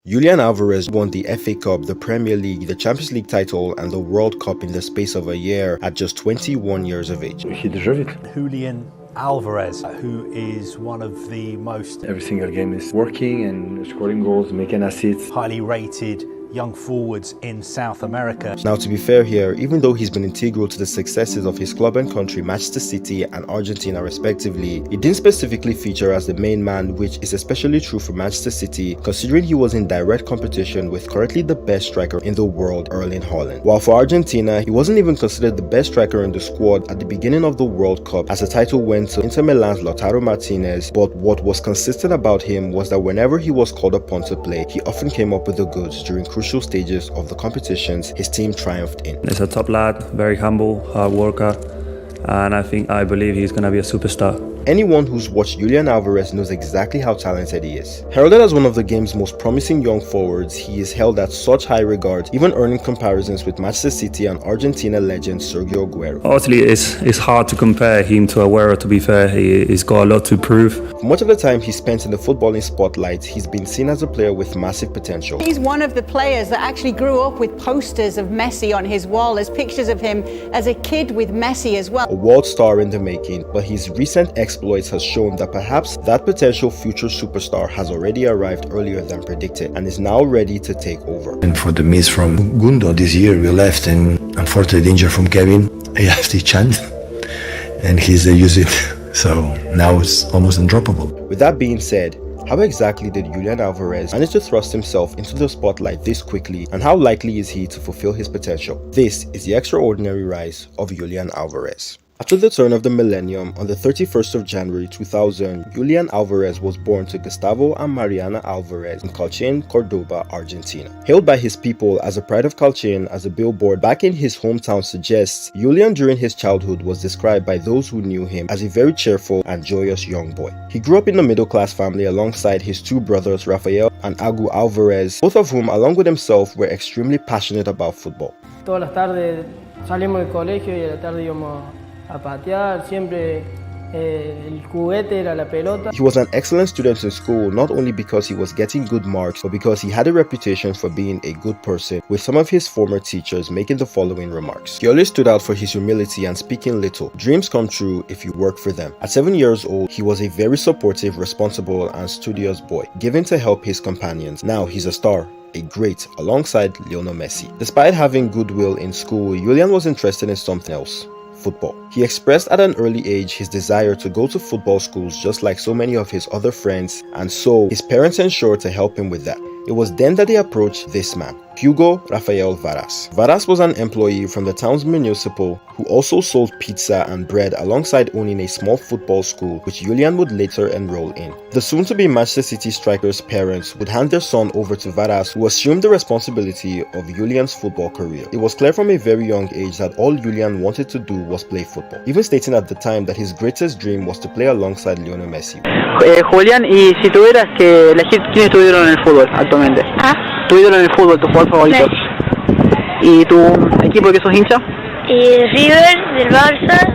Julian Alvarez won the FA Cup, the Premier League, the Champions League title, and the World Cup in the space of a year at just 21 years of age. He deserved it. Julian Alvarez, who is one of the most Every single game is working and scoring goals, making assists. highly rated young forwards in South America. Now, to be fair here, even though he's been integral to the successes of his club and country, Manchester City and Argentina respectively, he didn't specifically feature as the main man, which is especially true for Manchester City, considering he was in direct competition with currently the best striker in the world, Erling Haaland. While for Argentina, he wasn't even considered the best striker in the squad at the beginning of the World Cup, as the title went to Inter Milan's Lautaro Martinez, but what was consistent about him was that whenever he was called upon to play, he often came up with the goods during crucial stages of the competitions his team triumphed in. He's a top lad, very humble, hard worker, and I believe he's going to be a superstar. Anyone who's watched Julian Alvarez knows exactly how talented he is. Heralded as one of the game's most promising young forwards, he is held at such high regard, even earning comparisons with Manchester City and Argentina legend Sergio Aguero. Obviously, it's hard to compare him to Aguero, to be fair. He's got a lot to prove. For much of the time he spent in the footballing spotlight, he's been seen as a player with massive potential. He's one of the players that actually grew up with posters of Messi on his wall. There's pictures of him as a kid with Messi as well. A world star in the making, but his recent exploits has shown that perhaps that potential future superstar has already arrived earlier than predicted and is now ready to take over. And for the miss from Gundo this year, we left, and unfortunately injury from Kevin, he has the chance and he's used it. So now it's almost undroppable. With that being said, how exactly did Julian Alvarez manage to thrust himself into the spotlight this quickly, and how likely is he to fulfill his potential? This is the extraordinary rise of Julian Alvarez. After the turn of the millennium, on the 31st of January 2000, Julian Alvarez was born to Gustavo and Mariana Alvarez in Calchin, Cordoba, Argentina. Hailed by his people as a pride of Calchin, as a billboard back in his hometown suggests, Julian during his childhood was described by those who knew him as a very cheerful and joyous young boy. He grew up in a middle-class family alongside his two brothers Rafael and Agu Alvarez, both of whom, along with himself, were extremely passionate about football. Todas las tardes salimos del colegio y a la tarde íbamos a patear, siempre el juguete era la pelota. He was an excellent student in school, not only because he was getting good marks, but because he had a reputation for being a good person, with some of his former teachers making the following remarks. He always stood out for his humility and speaking little. Dreams come true if you work for them. At 7 years old, he was a very supportive, responsible, and studious boy, given to help his companions. Now he's a star, a great, alongside Lionel Messi. Despite having goodwill in school, Julian was interested in something else: football. He expressed at an early age his desire to go to football schools just like so many of his other friends, and so his parents ensured to help him with that. It was then that they approached this man, Hugo Rafael Varas. Varas was an employee from the town's municipal who also sold pizza and bread alongside owning a small football school which Julian would later enroll in. The soon-to-be Manchester City striker's parents would hand their son over to Varas, who assumed the responsibility of Julian's football career. It was clear from a very young age that all Julian wanted to do was play football, even stating at the time that his greatest dream was to play alongside Lionel Messi. Julián, y si tuvieras que elegir quién es tu ídolo en el fútbol actualmente. Tu ídolo en el fútbol, tu jugador favorito. ¿Y tu equipo que sos hincha? River, del Barça,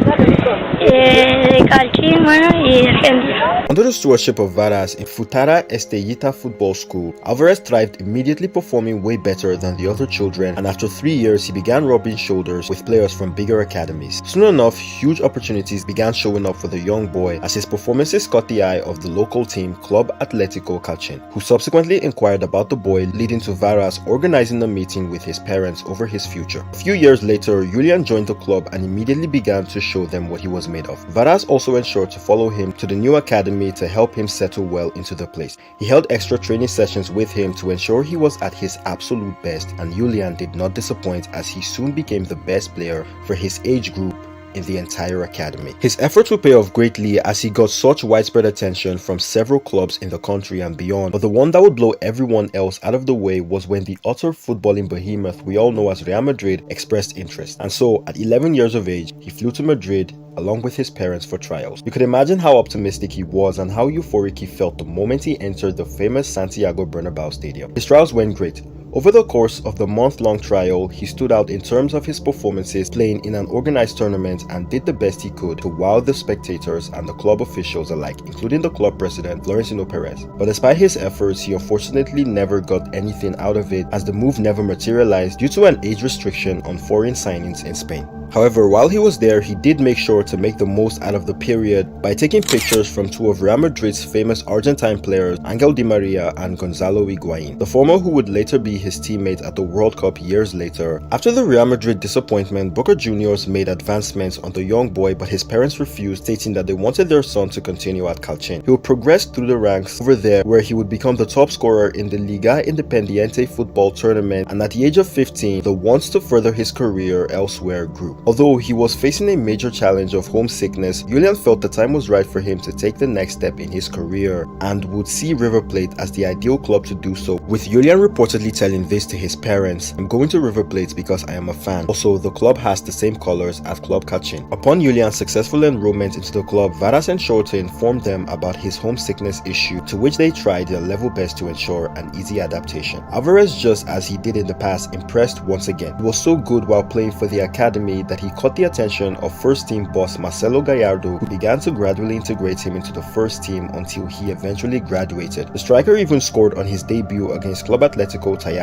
de Calchin, bueno, y Argentina. Under the stewardship of Varas in Futara Estellita Football School, Alvarez thrived, immediately performing way better than the other children, and after 3 years he began rubbing shoulders with players from bigger academies. Soon enough, huge opportunities began showing up for the young boy as his performances caught the eye of the local team, Club Atletico Calchin, who subsequently inquired about the boy, leading to Varas organizing a meeting with his parents over his future. A few years later, Julian joined the club and immediately began to show them what he was made of. Varas also ensured to follow him to the new academy to help him settle well into the place. He held extra training sessions with him to ensure he was at his absolute best, and Julian did not disappoint as he soon became the best player for his age group in the entire academy. His efforts would pay off greatly as he got such widespread attention from several clubs in the country and beyond, but the one that would blow everyone else out of the way was when the utter footballing behemoth we all know as Real Madrid expressed interest. And so, at 11 years of age, he flew to Madrid along with his parents for trials. You could imagine how optimistic he was and how euphoric he felt the moment he entered the famous Santiago Bernabeu stadium. His trials went great, Over the course of the month-long trial, he stood out in terms of his performances playing in an organized tournament and did the best he could to wow the spectators and the club officials alike, including the club president Florentino Perez. But despite his efforts, he unfortunately never got anything out of it, as the move never materialized due to an age restriction on foreign signings in Spain. However, while he was there, he did make sure to make the most out of the period by taking pictures from two of Real Madrid's famous Argentine players, Angel Di Maria and Gonzalo Higuain, the former who would later be his teammate at the World Cup years later. After the Real Madrid disappointment, Boca Juniors made advancements on the young boy, but his parents refused, stating that they wanted their son to continue at Calchin. He would progress through the ranks over there, where he would become the top scorer in the Liga Independiente football tournament, and at the age of 15, the wants to further his career elsewhere grew. Although he was facing a major challenge of homesickness, Julian felt the time was right for him to take the next step in his career and would see River Plate as the ideal club to do so, with Julian reportedly telling this to his parents: "I'm going to River Plate because I am a fan. Also, the club has the same colors as Club Calchin." Upon Julian's successful enrollment into the club, Varas and Shorte informed them about his homesickness issue, to which they tried their level best to ensure an easy adaptation. Alvarez, just as he did in the past, impressed once again. He was so good while playing for the academy that he caught the attention of first-team boss Marcelo Gallardo, who began to gradually integrate him into the first team until he eventually graduated. The striker even scored on his debut against Club Atletico Calchi.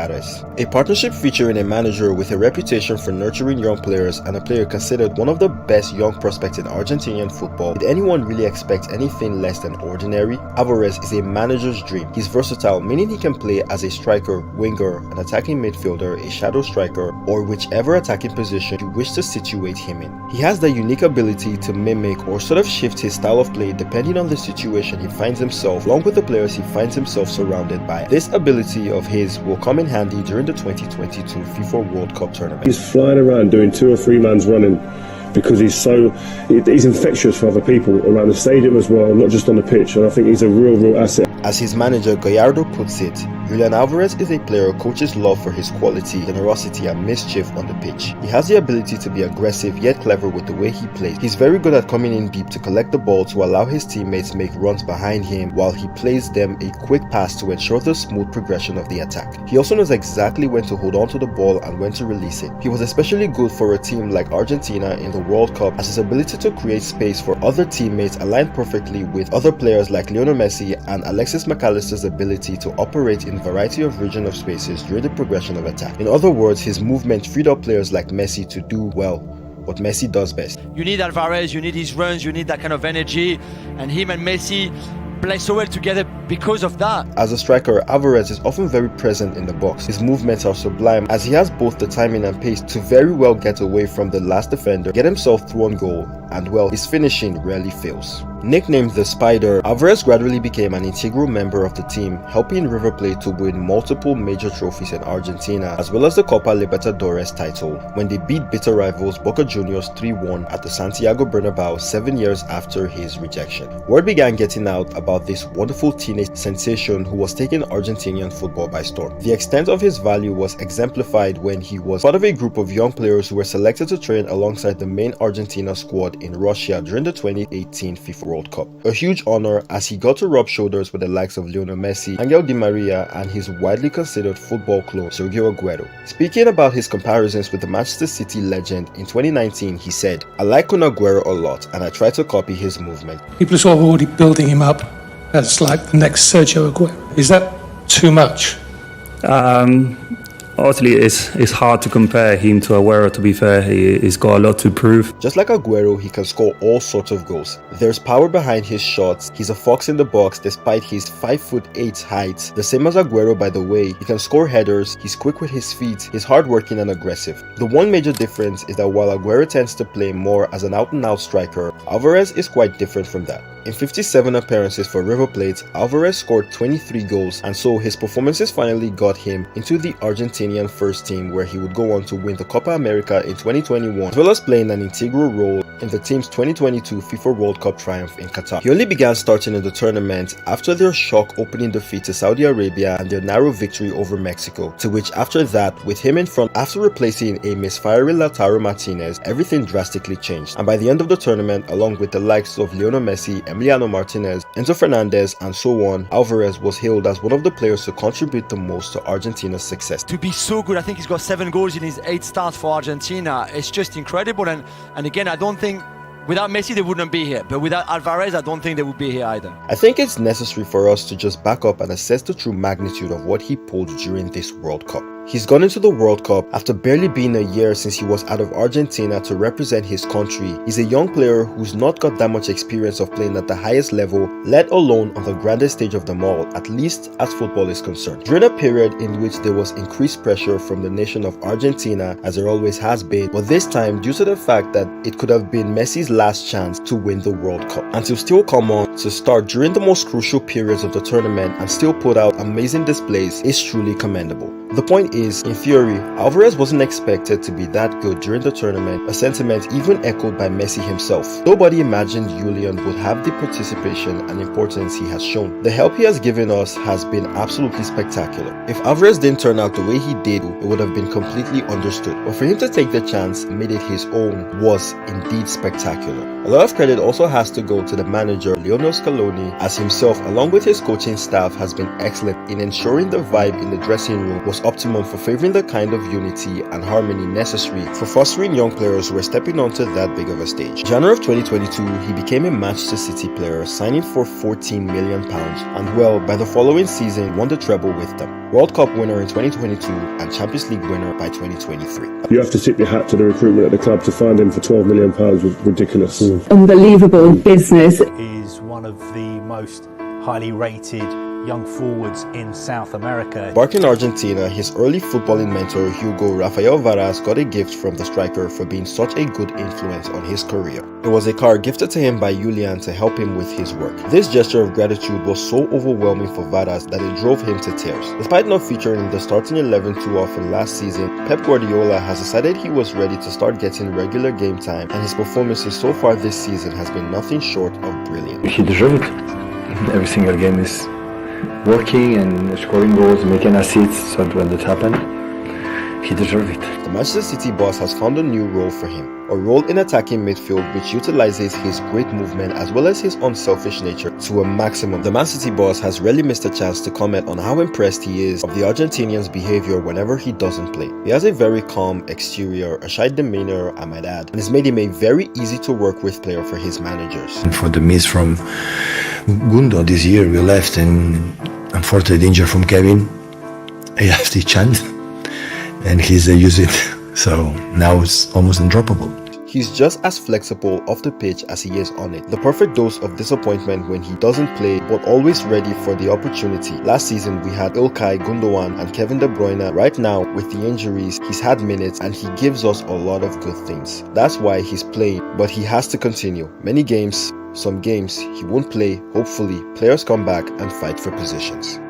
A partnership featuring a manager with a reputation for nurturing young players and a player considered one of the best young prospects in Argentinian football. Did anyone really expect anything less than ordinary? Alvarez is a manager's dream. He's versatile, meaning he can play as a striker, winger, an attacking midfielder, a shadow striker, or whichever attacking position you wish to situate him in. He has the unique ability to mimic or sort of shift his style of play depending on the situation he finds himself, along with the players he finds himself surrounded by. This ability of his will come in handy during the 2022 FIFA World Cup tournament. He's flying around doing 2 or 3 man's running because he's infectious for other people around the stadium as well, not just on the pitch, and I think he's a real asset. As his manager Gallardo puts it, Julian Alvarez is a player coaches love for his quality, generosity and mischief on the pitch. He has the ability to be aggressive yet clever with the way he plays. He's very good at coming in deep to collect the ball to allow his teammates make runs behind him while he plays them a quick pass to ensure the smooth progression of the attack. He also knows exactly when to hold on to the ball and when to release it. He was especially good for a team like Argentina in the World Cup, as his ability to create space for other teammates aligned perfectly with other players like Lionel Messi and Alexis McAllister's ability to operate in a variety of region of spaces during the progression of attack. In other words, his movement freed up players like Messi to do well what Messi does best. You need Alvarez, you need his runs, you need that kind of energy, and him and Messi play so well together because of that. As a striker, Alvarez is often very present in the box. His movements are sublime, as he has both the timing and pace to very well get away from the last defender, get himself through on goal, and well, his finishing rarely fails. Nicknamed the Spider, Alvarez gradually became an integral member of the team, helping River Plate to win multiple major trophies in Argentina, as well as the Copa Libertadores title, when they beat bitter rivals Boca Juniors 3-1 at the Santiago Bernabeu 7 years after his rejection. Word began getting out about this wonderful teenage sensation who was taking Argentinian football by storm. The extent of his value was exemplified when he was part of a group of young players who were selected to train alongside the main Argentina squad in Russia during the 2018 FIFA World Cup. A huge honor, as he got to rub shoulders with the likes of Lionel Messi, Angel Di Maria, and his widely considered football clone Sergio Aguero. Speaking about his comparisons with the Manchester City legend in 2019, he said, "I like Kun Aguero a lot and I try to copy his movement." People are already building him up as like the next Sergio Aguero. Is that too much? Honestly, it's hard to compare him to Aguero, to be fair. He's got a lot to prove. Just like Aguero, he can score all sorts of goals. There's power behind his shots. He's a fox in the box despite his 5'8" height. The same as Aguero, by the way. He can score headers, he's quick with his feet, he's hardworking and aggressive. The one major difference is that while Aguero tends to play more as an out-and-out striker, Alvarez is quite different from that. In 57 appearances for River Plate, Alvarez scored 23 goals, and so his performances finally got him into the Argentinian first team, where he would go on to win the Copa America in 2021, as well as playing an integral role in the team's 2022 FIFA World Cup triumph in Qatar. He only began starting in the tournament after their shock opening defeat to Saudi Arabia and their narrow victory over Mexico, to which after that, with him in front after replacing a misfiring Lautaro Martinez, everything drastically changed, and by the end of the tournament, along with the likes of Lionel Messi, Emiliano Martinez, Enzo Fernandez, and so on, Alvarez was hailed as one of the players to contribute the most to Argentina's success. To be so good, I think he's got 7 goals in his 8 starts for Argentina. It's just incredible. And again, I don't think without Messi they wouldn't be here, but without Alvarez I don't think they would be here either. I think it's necessary for us to just back up and assess the true magnitude of what he pulled during this World Cup. He's gone into the World Cup after barely being a year since he was out of Argentina to represent his country. He's a young player who's not got that much experience of playing at the highest level, let alone on the grandest stage of them all, at least as football is concerned. During a period in which there was increased pressure from the nation of Argentina, as there always has been, but this time due to the fact that it could have been Messi's last chance to win the World Cup, and to still come on to start during the most crucial periods of the tournament and still put out amazing displays is truly commendable. The point is, in theory, Alvarez wasn't expected to be that good during the tournament, a sentiment even echoed by Messi himself. Nobody imagined Julian would have the participation and importance he has shown. The help he has given us has been absolutely spectacular. If Alvarez didn't turn out the way he did, it would have been completely understood. But for him to take the chance and made it his own was indeed spectacular. A lot of credit also has to go to the manager Lionel Scaloni, as himself along with his coaching staff has been excellent in ensuring the vibe in the dressing room was optimum for favoring the kind of unity and harmony necessary for fostering young players who were stepping onto that big of a stage. January of 2022, he became a Manchester City player, signing for £14 million, and well, by the following season won the treble with them. World Cup winner in 2022 and Champions League winner by 2023. You have to tip your hat to the recruitment at the club. To find him for £12 million was ridiculous. Unbelievable business. Is one of the most highly rated young forwards in South America. Back in Argentina, his early footballing mentor Hugo Rafael Varas got a gift from the striker for being such a good influence on his career. It was a car gifted to him by Julian to help him with his work. This gesture of gratitude was so overwhelming for Varas that it drove him to tears. Despite not featuring in the starting 11 too often last season, Pep Guardiola has decided he was ready to start getting regular game time, and his performances so far this season has been nothing short of brilliant. He deserved it. Every single game is working and scoring goals, making assists, so when that happened, he deserved it. The Manchester City boss has found a new role for him, a role in attacking midfield which utilizes his great movement as well as his unselfish nature to a maximum. The Man City boss has rarely missed a chance to comment on how impressed he is of the Argentinian's behavior whenever he doesn't play. He has a very calm exterior, a shy demeanor I might add, and has made him a very easy to work with player for his managers. And for the miss from Gundo this year, we left, and unfortunately the injury from Kevin, I have the chance and he's used it, so now it's almost undroppable. He's just as flexible off the pitch as he is on it. The perfect dose of disappointment when he doesn't play, but always ready for the opportunity. Last season we had Ilkay Gundogan and Kevin De Bruyne. Right now with the injuries, he's had minutes and he gives us a lot of good things. That's why he's playing, but he has to continue. Many games, some games he won't play. Hopefully players come back and fight for positions.